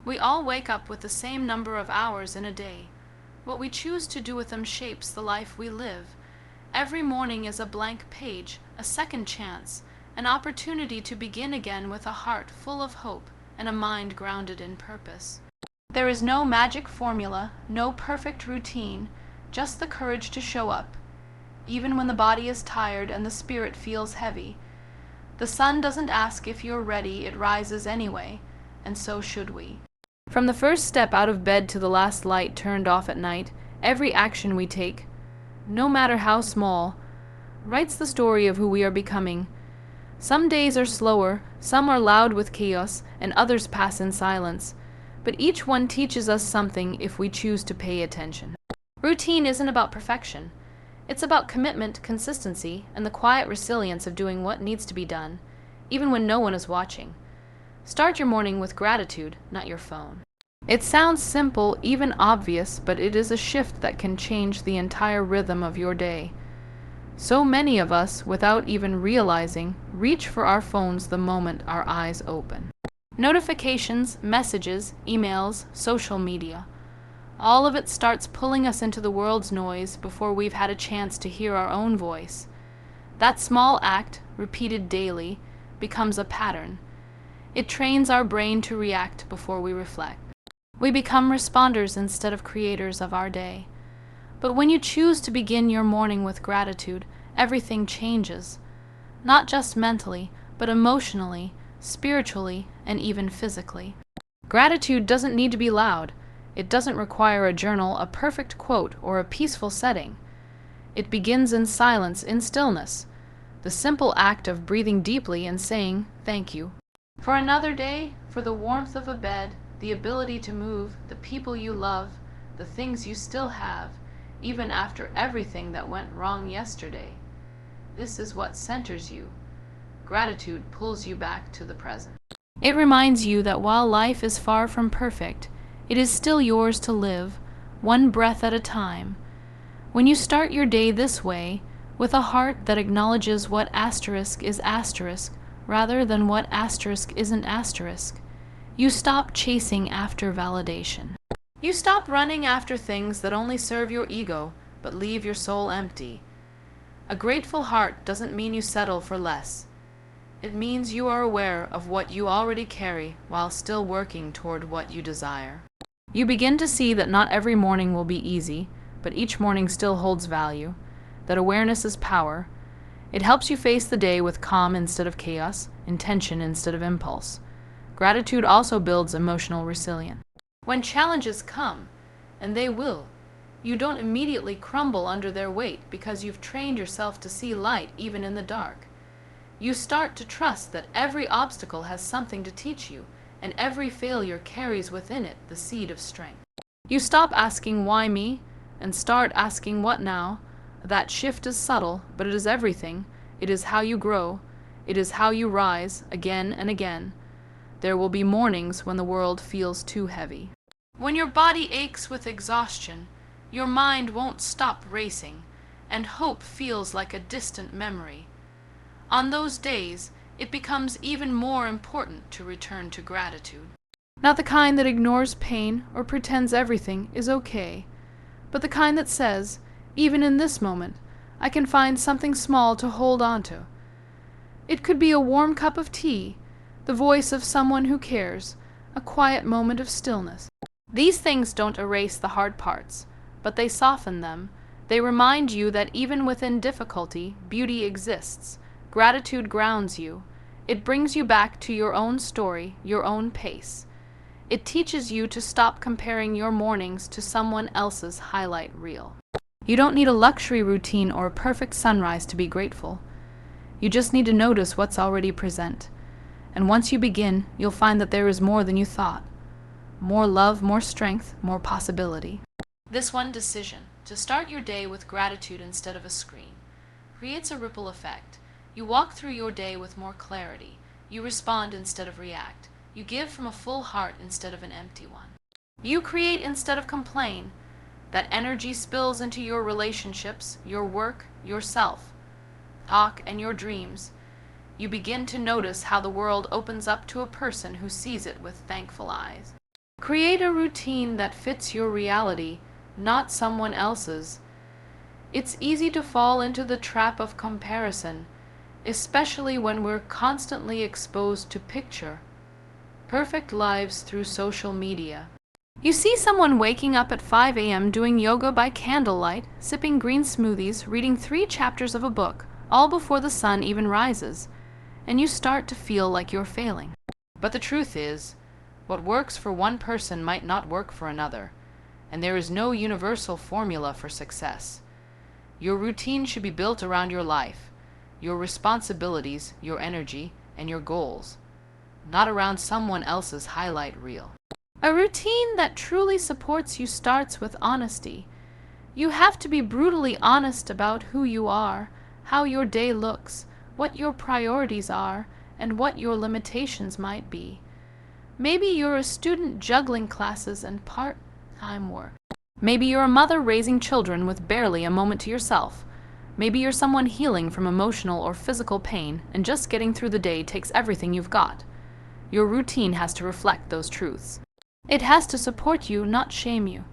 We all wake up with the same number of hours in a day. What we choose to do with them shapes the life we live. Every morning is a blank page, a second chance, an opportunity to begin again with a heart full of hope and a mind grounded in purpose. There is no magic formula, no perfect routine, just the courage to show up, even when the body is tired and the spirit feels heavy. The sun doesn't ask if you're ready, it rises anyway, and so should we. From the first step out of bed to the last light turned off at night, every action we take, no matter how small, writes the story of who we are becoming. Some days are slower, some are loud with chaos, and others pass in silence. But each one teaches us something if we choose to pay attention. Routine isn't about perfection. It's about commitment, consistency, and the quiet resilience of doing what needs to be done, even when no one is watching. Start your morning with gratitude, not your phone. It sounds simple, even obvious, but it is a shift that can change the entire rhythm of your day. So many of us, without even realizing, reach for our phones the moment our eyes open. Notifications, messages, emails, social media. All of it starts pulling us into the world's noise before we've had a chance to hear our own voice. That small act, repeated daily, becomes a pattern. It trains our brain to react before we reflect. We become responders instead of creators of our day. But when you choose to begin your morning with gratitude, everything changes. Not just mentally, but emotionally, spiritually, and even physically. Gratitude doesn't need to be loud. It doesn't require a journal, a perfect quote, or a peaceful setting. It begins in silence, in stillness. The simple act of breathing deeply and saying, "Thank you." For another day, for the warmth of a bed, the ability to move, the people you love, the things you still have, even after everything that went wrong yesterday. This is what centers you. Gratitude pulls you back to the present. It reminds you that while life is far from perfect, it is still yours to live, one breath at a time. When you start your day this way, with a heart that acknowledges what asterisk is asterisk, rather than what asterisk isn't asterisk, you stop chasing after validation. You stop running after things that only serve your ego, but leave your soul empty. A grateful heart doesn't mean you settle for less. It means you are aware of what you already carry while still working toward what you desire. You begin to see that not every morning will be easy, but each morning still holds value, that awareness is power. It helps you face the day with calm instead of chaos, intention instead of impulse. Gratitude also builds emotional resilience. When challenges come, and they will, you don't immediately crumble under their weight because you've trained yourself to see light even in the dark. You start to trust that every obstacle has something to teach you, and every failure carries within it the seed of strength. You stop asking why me, and start asking what now. That shift is subtle, but it is everything. It is how you grow. It is how you rise again and again. There will be mornings when the world feels too heavy. When your body aches with exhaustion, your mind won't stop racing, and hope feels like a distant memory. On those days, it becomes even more important to return to gratitude. Not the kind that ignores pain or pretends everything is okay, but the kind that says, even in this moment, I can find something small to hold on to. It could be a warm cup of tea, the voice of someone who cares, a quiet moment of stillness. These things don't erase the hard parts, but they soften them. They remind you that even within difficulty, beauty exists. Gratitude grounds you. It brings you back to your own story, your own pace. It teaches you to stop comparing your mornings to someone else's highlight reel. You don't need a luxury routine or a perfect sunrise to be grateful. You just need to notice what's already present. And once you begin, you'll find that there is more than you thought. More love, more strength, more possibility. This one decision, to start your day with gratitude instead of a screen, creates a ripple effect. You walk through your day with more clarity. You respond instead of react. You give from a full heart instead of an empty one. You create instead of complain. That energy spills into your relationships, your work, yourself, talk, and your dreams. You begin to notice how the world opens up to a person who sees it with thankful eyes. Create a routine that fits your reality, not someone else's. It's easy to fall into the trap of comparison, especially when we're constantly exposed to picture perfect lives through social media. You see someone waking up at 5 a.m. doing yoga by candlelight, sipping green smoothies, reading 3 chapters of a book, all before the sun even rises, and you start to feel like you're failing. But the truth is, what works for one person might not work for another, and there is no universal formula for success. Your routine should be built around your life, your responsibilities, your energy, and your goals, not around someone else's highlight reel. A routine that truly supports you starts with honesty. You have to be brutally honest about who you are, how your day looks, what your priorities are, and what your limitations might be. Maybe you're a student juggling classes and part-time work. Maybe you're a mother raising children with barely a moment to yourself. Maybe you're someone healing from emotional or physical pain, and just getting through the day takes everything you've got. Your routine has to reflect those truths. It has to support you, not shame you.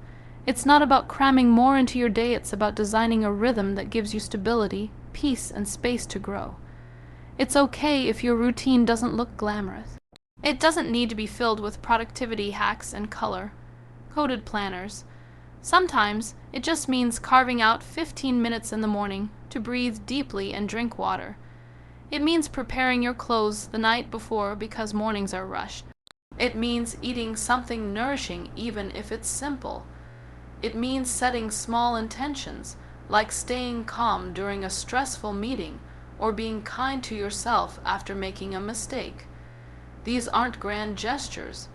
It's not about cramming more into your day, it's about designing a rhythm that gives you stability, peace, and space to grow. It's okay if your routine doesn't look glamorous. It doesn't need to be filled with productivity hacks and color-coded planners. Sometimes it just means carving out 15 minutes in the morning to breathe deeply and drink water. It means preparing your clothes the night before because mornings are rushed. It means eating something nourishing even if it's simple. It means setting small intentions, like staying calm during a stressful meeting or being kind to yourself after making a mistake. These aren't grand gestures,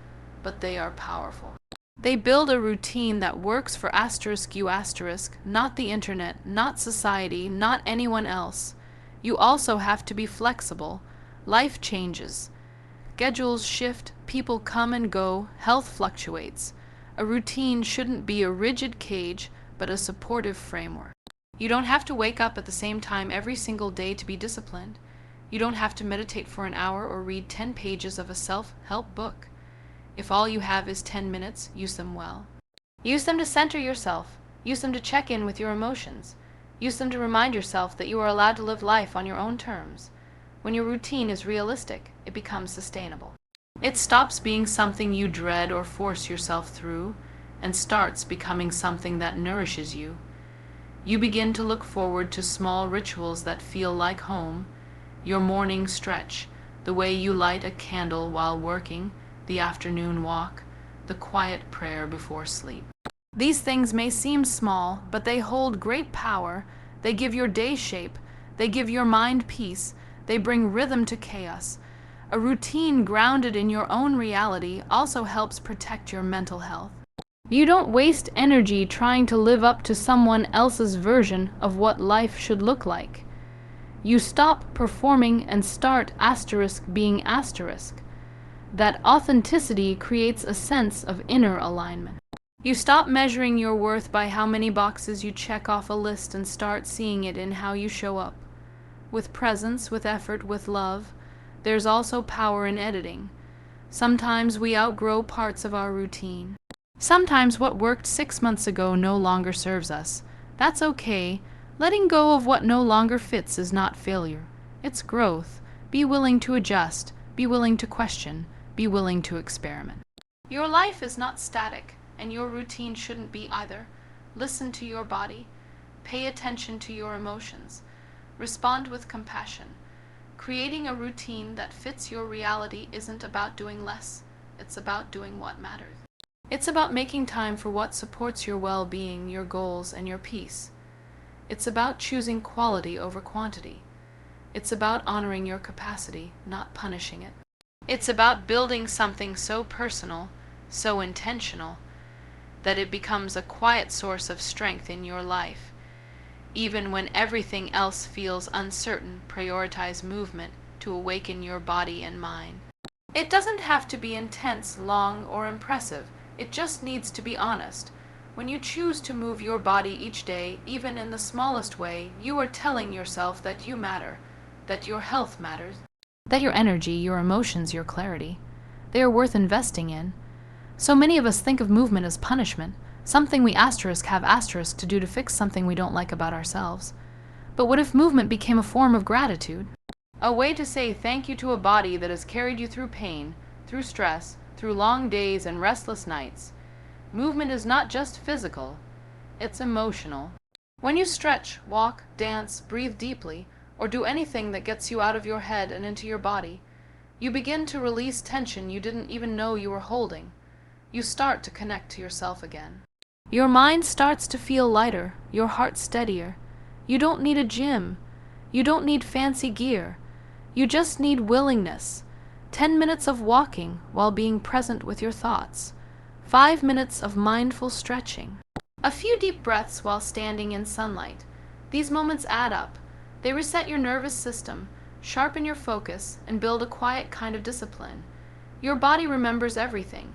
but they are powerful. They build a routine that works for *U*, not the internet, not society, not anyone else. You also have to be flexible. Life changes. Schedules shift, people come and go, health fluctuates. A routine shouldn't be a rigid cage, but a supportive framework. You don't have to wake up at the same time every single day to be disciplined. You don't have to meditate for an hour or read 10 pages of a self-help book. If all you have is 10 minutes, use them well. Use them to center yourself. Use them to check in with your emotions. Use them to remind yourself that you are allowed to live life on your own terms. When your routine is realistic, it becomes sustainable. It stops being something you dread or force yourself through, and starts becoming something that nourishes you. You begin to look forward to small rituals that feel like home, your morning stretch, the way you light a candle while working, the afternoon walk, the quiet prayer before sleep. These things may seem small, but they hold great power. They give your day shape. They give your mind peace. They bring rhythm to chaos. A routine grounded in your own reality also helps protect your mental health. You don't waste energy trying to live up to someone else's version of what life should look like. You stop performing and start being *. That authenticity creates a sense of inner alignment. You stop measuring your worth by how many boxes you check off a list and start seeing it in how you show up. With presence, with effort, with love. There's also power in editing. Sometimes we outgrow parts of our routine. Sometimes what worked 6 months ago no longer serves us. That's okay. Letting go of what no longer fits is not failure. It's growth. Be willing to adjust. Be willing to question. Be willing to experiment. Your life is not static, and your routine shouldn't be either. Listen to your body. Pay attention to your emotions. Respond with compassion. Creating a routine that fits your reality isn't about doing less. It's about doing what matters. It's about making time for what supports your well-being, your goals, and your peace. It's about choosing quality over quantity. It's about honoring your capacity, not punishing it. It's about building something so personal, so intentional, that it becomes a quiet source of strength in your life. Even when everything else feels uncertain, prioritize movement to awaken your body and mind. It doesn't have to be intense, long, or impressive. It just needs to be honest. When you choose to move your body each day, even in the smallest way, you are telling yourself that you matter, that your health matters, that your energy, your emotions, your clarity, they are worth investing in. So many of us think of movement as punishment, something we have asterisk to do to fix something we don't like about ourselves. But what if movement became a form of gratitude? A way to say thank you to a body that has carried you through pain, through stress, through long days and restless nights. Movement is not just physical, it's emotional. When you stretch, walk, dance, breathe deeply, or do anything that gets you out of your head and into your body, you begin to release tension you didn't even know you were holding. You start to connect to yourself again. Your mind starts to feel lighter, your heart steadier. You don't need a gym. You don't need fancy gear. You just need willingness. 10 minutes of walking while being present with your thoughts. 5 minutes of mindful stretching. A few deep breaths while standing in sunlight. These moments add up. They reset your nervous system, sharpen your focus, and build a quiet kind of discipline. Your body remembers everything.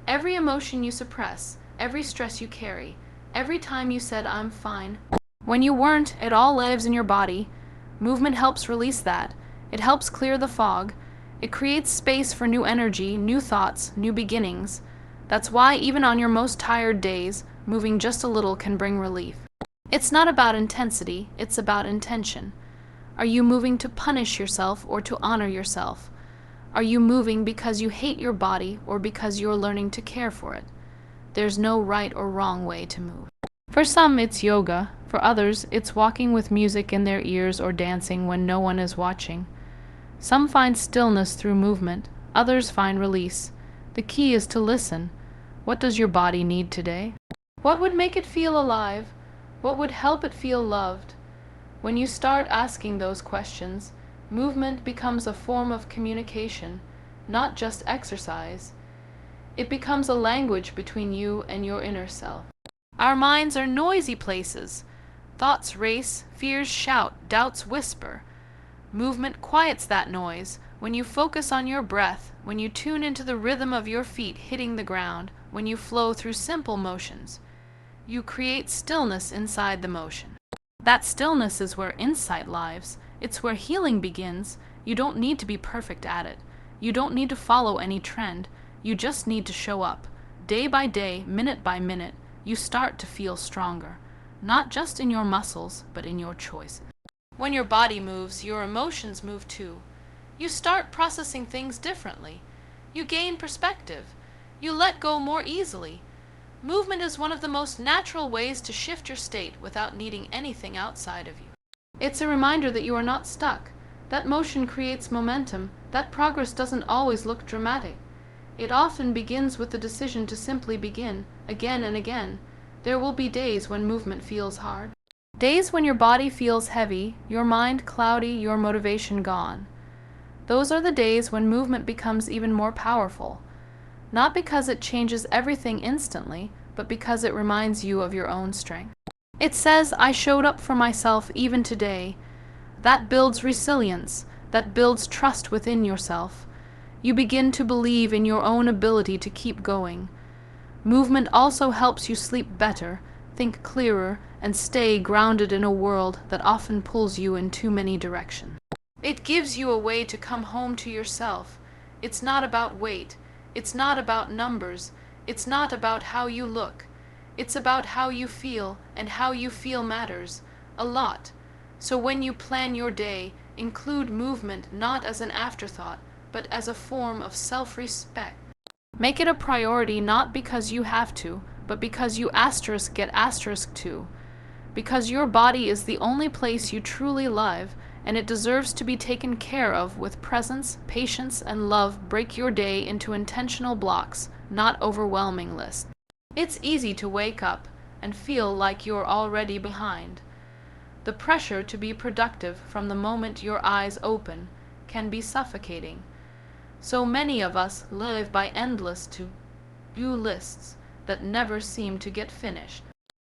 Every emotion you suppress, every stress you carry, every time you said, "I'm fine." When you weren't, it all lives in your body. Movement helps release that. It helps clear the fog. It creates space for new energy, new thoughts, new beginnings. That's why even on your most tired days, moving just a little can bring relief. It's not about intensity, it's about intention. Are you moving to punish yourself or to honor yourself? Are you moving because you hate your body or because you're learning to care for it? There's no right or wrong way to move. For some, it's yoga. For others, it's walking with music in their ears or dancing when no one is watching. Some find stillness through movement. Others find release. The key is to listen. What does your body need today? What would make it feel alive? What would help it feel loved? When you start asking those questions, movement becomes a form of communication, not just exercise. It becomes a language between you and your inner self. Our minds are noisy places. Thoughts race, fears shout, doubts whisper. Movement quiets that noise. When you focus on your breath, when you tune into the rhythm of your feet hitting the ground, when you flow through simple motions, you create stillness inside the motion. That stillness is where insight lives. It's where healing begins. You don't need to be perfect at it. You don't need to follow any trend. You just need to show up. Day by day, minute by minute, you start to feel stronger. Not just in your muscles, but in your choices. When your body moves, your emotions move too. You start processing things differently. You gain perspective. You let go more easily. Movement is one of the most natural ways to shift your state without needing anything outside of you. It's a reminder that you are not stuck. That motion creates momentum. That progress doesn't always look dramatic. It often begins with the decision to simply begin, again and again. There will be days when movement feels hard. Days when your body feels heavy, your mind cloudy, your motivation gone. Those are the days when movement becomes even more powerful. Not because it changes everything instantly, but because it reminds you of your own strength. It says, "I showed up for myself even today." That builds resilience. That builds trust within yourself. You begin to believe in your own ability to keep going. Movement also helps you sleep better, think clearer, and stay grounded in a world that often pulls you in too many directions. It gives you a way to come home to yourself. It's not about weight. It's not about numbers. It's not about how you look. It's about how you feel, and how you feel matters. A lot. So when you plan your day, include movement not as an afterthought, but as a form of self-respect. Make it a priority not because you have to, but because you get asterisk to. Because your body is the only place you truly love, and it deserves to be taken care of with presence, patience, and love. Break your day into intentional blocks, not overwhelming lists. It's easy to wake up and feel like you're already behind. The pressure to be productive from the moment your eyes open can be suffocating. So many of us live by endless to-do lists that never seem to get finished.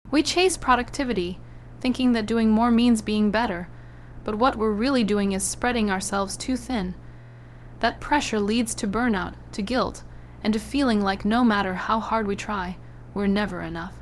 We chase productivity, thinking that doing more means being better, but what we're really doing is spreading ourselves too thin. That pressure leads to burnout, to guilt, and to feeling like no matter how hard we try, we're never enough.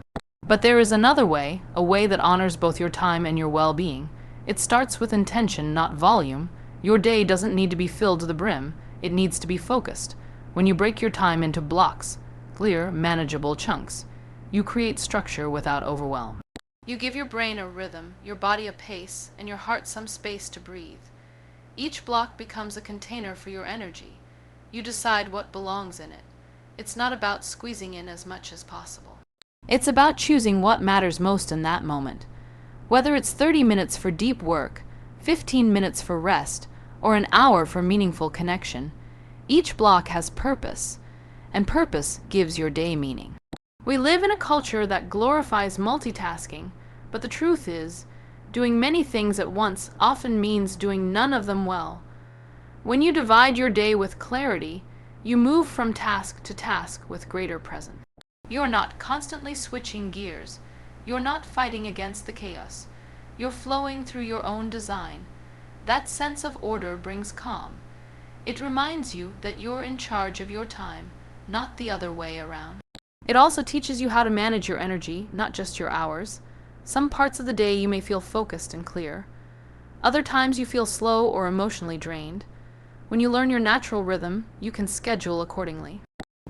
But there is another way, a way that honors both your time and your well-being. It starts with intention, not volume. Your day doesn't need to be filled to the brim. It needs to be focused. When you break your time into blocks, clear, manageable chunks. You create structure without overwhelm. You give your brain a rhythm, your body a pace, and your heart some space to breathe. Each block becomes a container for your energy. You decide what belongs in it. It's not about squeezing in as much as possible. It's about choosing what matters most in that moment. Whether it's 30 minutes for deep work, 15 minutes for rest, or an hour for meaningful connection, each block has purpose, and purpose gives your day meaning. We live in a culture that glorifies multitasking, but the truth is, doing many things at once often means doing none of them well. When you divide your day with clarity, you move from task to task with greater presence. You're not constantly switching gears. You're not fighting against the chaos. You're flowing through your own design. That sense of order brings calm. It reminds you that you're in charge of your time, not the other way around. It also teaches you how to manage your energy, not just your hours. Some parts of the day you may feel focused and clear. Other times you feel slow or emotionally drained. When you learn your natural rhythm, you can schedule accordingly.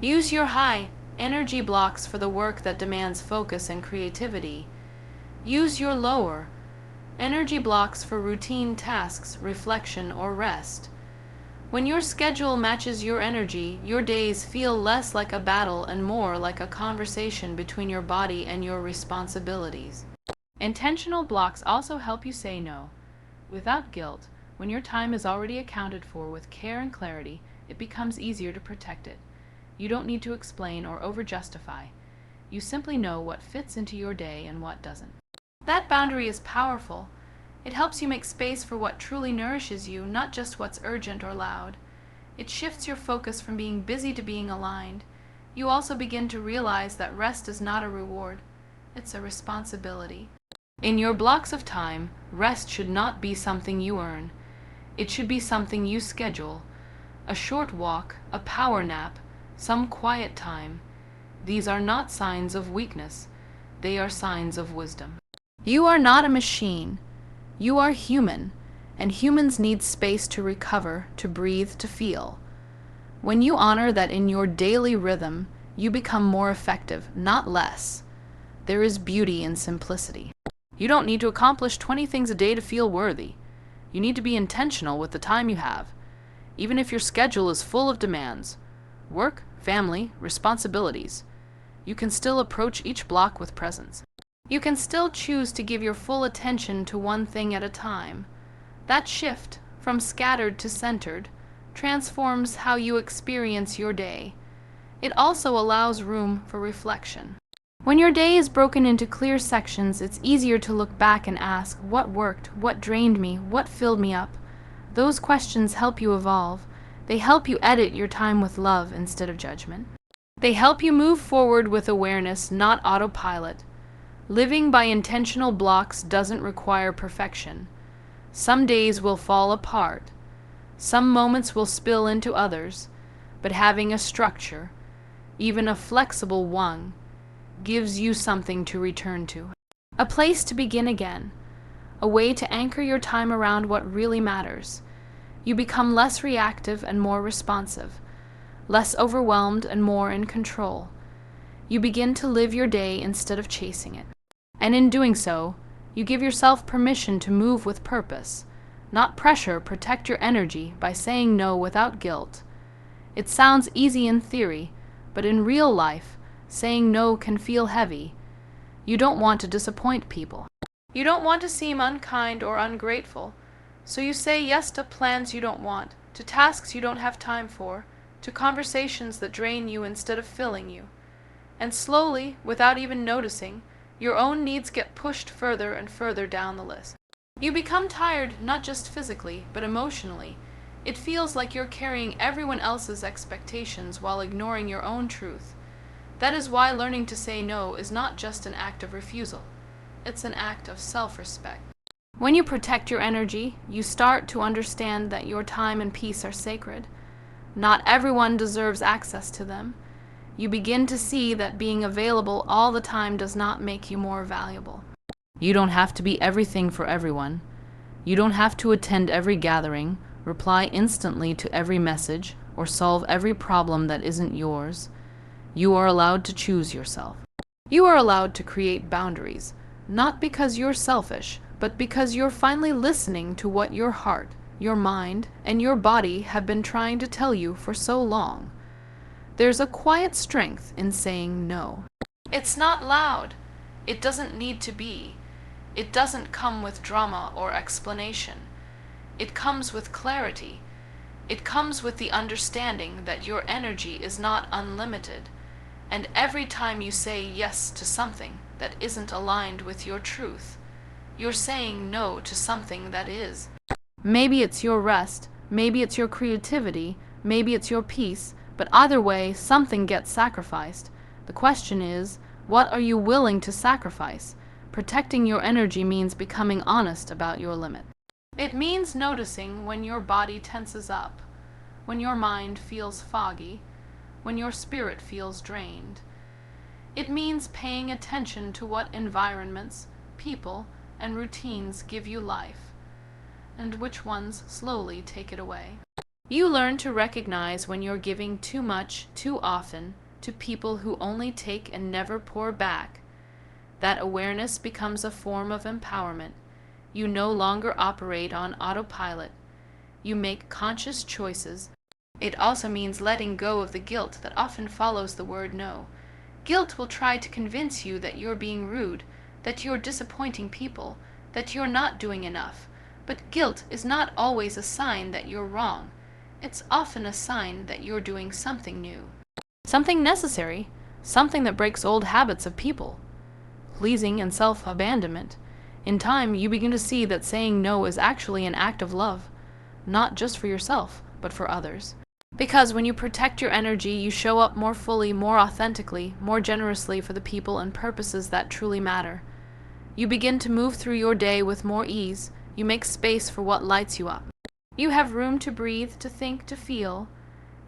Use your high energy blocks for the work that demands focus and creativity. Use your lower energy blocks for routine tasks, reflection, or rest. When your schedule matches your energy, your days feel less like a battle and more like a conversation between your body and your responsibilities. Intentional blocks also help you say no without guilt. When your time is already accounted for with care and clarity, it becomes easier to protect it. You don't need to explain or over-justify. You simply know what fits into your day and what doesn't. That boundary is powerful. It helps you make space for what truly nourishes you, not just what's urgent or loud. It shifts your focus from being busy to being aligned. You also begin to realize that rest is not a reward. It's a responsibility. In your blocks of time, rest should not be something you earn. It should be something you schedule. A short walk, a power nap, some quiet time. These are not signs of weakness. They are signs of wisdom. You are not a machine. You are human, and humans need space to recover, to breathe, to feel. When you honor that in your daily rhythm, you become more effective, not less. There is beauty in simplicity. You don't need to accomplish 20 things a day to feel worthy. You need to be intentional with the time you have. Even if your schedule is full of demands, work, family, responsibilities, you can still approach each block with presence. You can still choose to give your full attention to one thing at a time. That shift, from scattered to centered, transforms how you experience your day. It also allows room for reflection. When your day is broken into clear sections, it's easier to look back and ask, what worked, what drained me, what filled me up? Those questions help you evolve. They help you edit your time with love instead of judgment. They help you move forward with awareness, not autopilot. Living by intentional blocks doesn't require perfection. Some days will fall apart. Some moments will spill into others. But having a structure, even a flexible one, gives you something to return to. A place to begin again. A way to anchor your time around what really matters. You become less reactive and more responsive. Less overwhelmed and more in control. You begin to live your day instead of chasing it. And in doing so, you give yourself permission to move with purpose, not pressure. Protect your energy by saying no without guilt. It sounds easy in theory, but in real life, saying no can feel heavy. You don't want to disappoint people. You don't want to seem unkind or ungrateful, so you say yes to plans you don't want, to tasks you don't have time for, to conversations that drain you instead of filling you. And slowly, without even noticing, your own needs get pushed further and further down the list. You become tired not just physically, but emotionally. It feels like you're carrying everyone else's expectations while ignoring your own truth. That is why learning to say no is not just an act of refusal. It's an act of self-respect. When you protect your energy, you start to understand that your time and peace are sacred. Not everyone deserves access to them. You begin to see that being available all the time does not make you more valuable. You don't have to be everything for everyone. You don't have to attend every gathering, reply instantly to every message, or solve every problem that isn't yours. You are allowed to choose yourself. You are allowed to create boundaries, not because you're selfish, but because you're finally listening to what your heart, your mind, and your body have been trying to tell you for so long. There's a quiet strength in saying no. It's not loud. It doesn't need to be. It doesn't come with drama or explanation. It comes with clarity. It comes with the understanding that your energy is not unlimited, and every time you say yes to something that isn't aligned with your truth, you're saying no to something that is. Maybe it's your rest, maybe it's your creativity, maybe it's your peace, but either way, something gets sacrificed. The question is, what are you willing to sacrifice? Protecting your energy means becoming honest about your limit. It means noticing when your body tenses up, when your mind feels foggy, when your spirit feels drained. It means paying attention to what environments, people, and routines give you life, and which ones slowly take it away. You learn to recognize when you're giving too much, too often, to people who only take and never pour back. That awareness becomes a form of empowerment. You no longer operate on autopilot. You make conscious choices. It also means letting go of the guilt that often follows the word no. Guilt will try to convince you that you're being rude, that you're disappointing people, that you're not doing enough. But guilt is not always a sign that you're wrong. It's often a sign that you're doing something new. Something necessary, something that breaks old habits of people. Pleasing and self-abandonment. In time, you begin to see that saying no is actually an act of love, not just for yourself, but for others. Because when you protect your energy, you show up more fully, more authentically, more generously for the people and purposes that truly matter. You begin to move through your day with more ease. You make space for what lights you up. You have room to breathe, to think, to feel.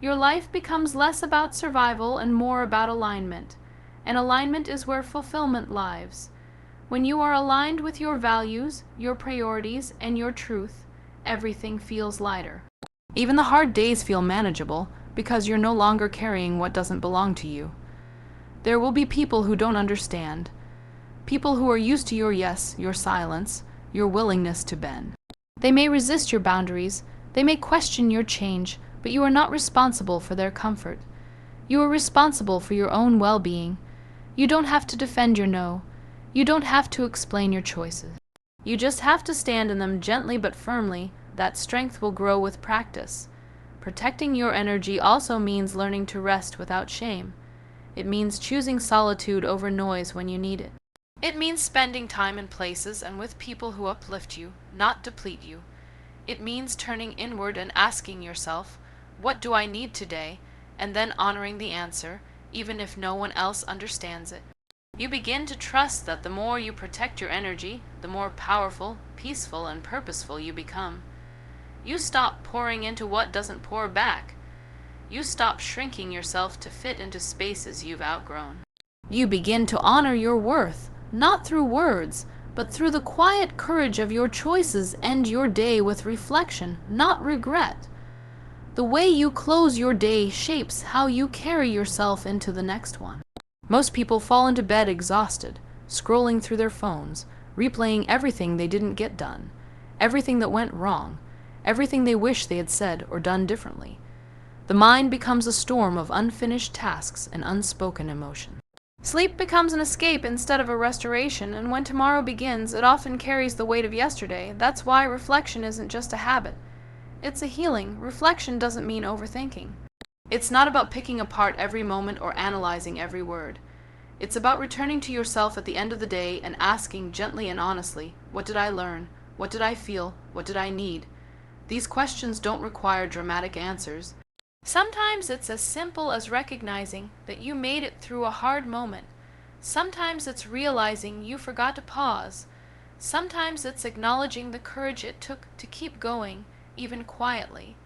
Your life becomes less about survival and more about alignment. And alignment is where fulfillment lives. When you are aligned with your values, your priorities, and your truth, everything feels lighter. Even the hard days feel manageable because you're no longer carrying what doesn't belong to you. There will be people who don't understand. People who are used to your yes, your silence, your willingness to bend. They may resist your boundaries. They may question your change, but you are not responsible for their comfort. You are responsible for your own well-being. You don't have to defend your no. You don't have to explain your choices. You just have to stand in them gently but firmly. That strength will grow with practice. Protecting your energy also means learning to rest without shame. It means choosing solitude over noise when you need it. It means spending time in places and with people who uplift you, not deplete you. It means turning inward and asking yourself, what do I need today? And then honoring the answer, even if no one else understands it. You begin to trust that the more you protect your energy, the more powerful, peaceful, and purposeful you become. You stop pouring into what doesn't pour back. You stop shrinking yourself to fit into spaces you've outgrown. You begin to honor your worth, not through words, but through the quiet courage of your choices. End your day with reflection, not regret. The way you close your day shapes how you carry yourself into the next one. Most people fall into bed exhausted, scrolling through their phones, replaying everything they didn't get done, everything that went wrong, everything they wish they had said or done differently. The mind becomes a storm of unfinished tasks and unspoken emotion. Sleep becomes an escape instead of a restoration, and when tomorrow begins, it often carries the weight of yesterday. That's why reflection isn't just a habit. It's a healing. Reflection doesn't mean overthinking. It's not about picking apart every moment or analyzing every word. It's about returning to yourself at the end of the day and asking gently and honestly, what did I learn? What did I feel? What did I need? These questions don't require dramatic answers. Sometimes it's as simple as recognizing that you made it through a hard moment. Sometimes it's realizing you forgot to pause. Sometimes it's acknowledging the courage it took to keep going, even quietly.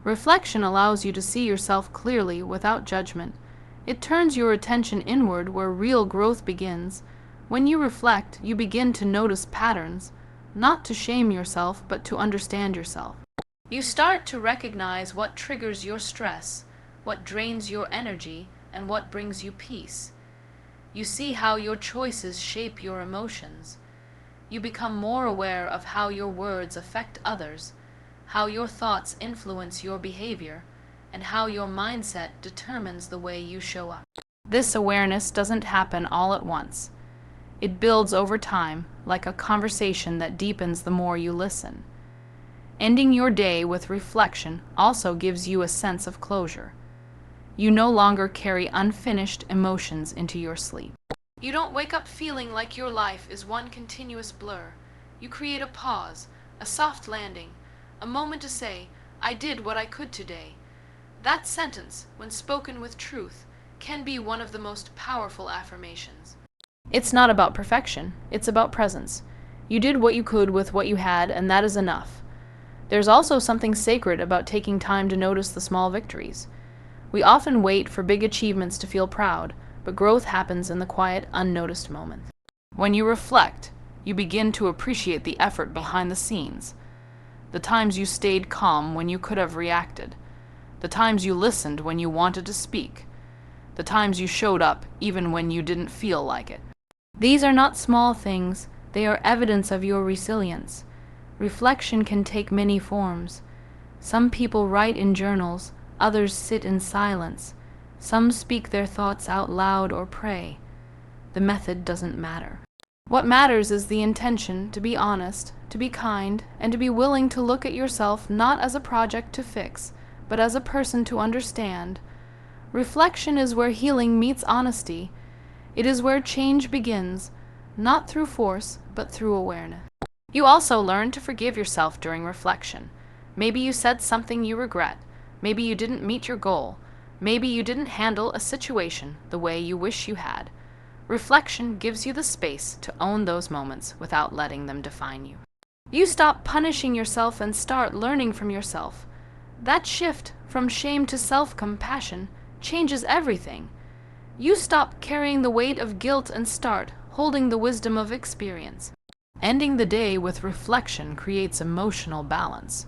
Reflection allows you to see yourself clearly without judgment. It turns your attention inward where real growth begins. When you reflect, you begin to notice patterns, not to shame yourself, but to understand yourself. You start to recognize what triggers your stress, what drains your energy, and what brings you peace. You see how your choices shape your emotions. You become more aware of how your words affect others, how your thoughts influence your behavior, and how your mindset determines the way you show up. This awareness doesn't happen all at once. It builds over time, like a conversation that deepens the more you listen. Ending your day with reflection also gives you a sense of closure. You no longer carry unfinished emotions into your sleep. You don't wake up feeling like your life is one continuous blur. You create a pause, a soft landing, a moment to say, "I did what I could today." That sentence, when spoken with truth, can be one of the most powerful affirmations. It's not about perfection, it's about presence. You did what you could with what you had, and that is enough. There's also something sacred about taking time to notice the small victories. We often wait for big achievements to feel proud, but growth happens in the quiet, unnoticed moments. When you reflect, you begin to appreciate the effort behind the scenes. The times you stayed calm when you could have reacted. The times you listened when you wanted to speak. The times you showed up even when you didn't feel like it. These are not small things, they are evidence of your resilience. Reflection can take many forms. Some people write in journals, others sit in silence. Some speak their thoughts out loud or pray. The method doesn't matter. What matters is the intention to be honest, to be kind, and to be willing to look at yourself not as a project to fix, but as a person to understand. Reflection is where healing meets honesty. It is where change begins, not through force, but through awareness. You also learn to forgive yourself during reflection. Maybe you said something you regret. Maybe you didn't meet your goal. Maybe you didn't handle a situation the way you wish you had. Reflection gives you the space to own those moments without letting them define you. You stop punishing yourself and start learning from yourself. That shift from shame to self-compassion changes everything. You stop carrying the weight of guilt and start holding the wisdom of experience. Ending the day with reflection creates emotional balance.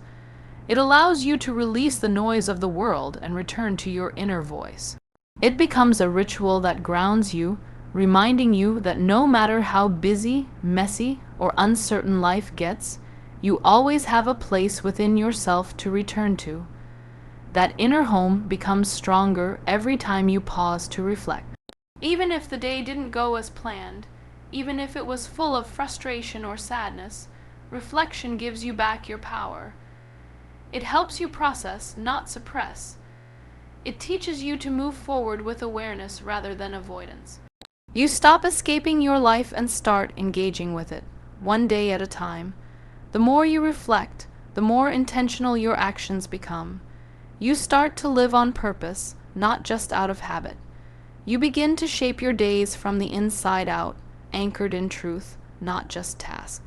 It allows you to release the noise of the world and return to your inner voice. It becomes a ritual that grounds you, reminding you that no matter how busy, messy, or uncertain life gets, you always have a place within yourself to return to. That inner home becomes stronger every time you pause to reflect. Even if the day didn't go as planned, even if it was full of frustration or sadness, reflection gives you back your power. It helps you process, not suppress. It teaches you to move forward with awareness rather than avoidance. You stop escaping your life and start engaging with it, one day at a time. The more you reflect, the more intentional your actions become. You start to live on purpose, not just out of habit. You begin to shape your days from the inside out, anchored in truth, not just task.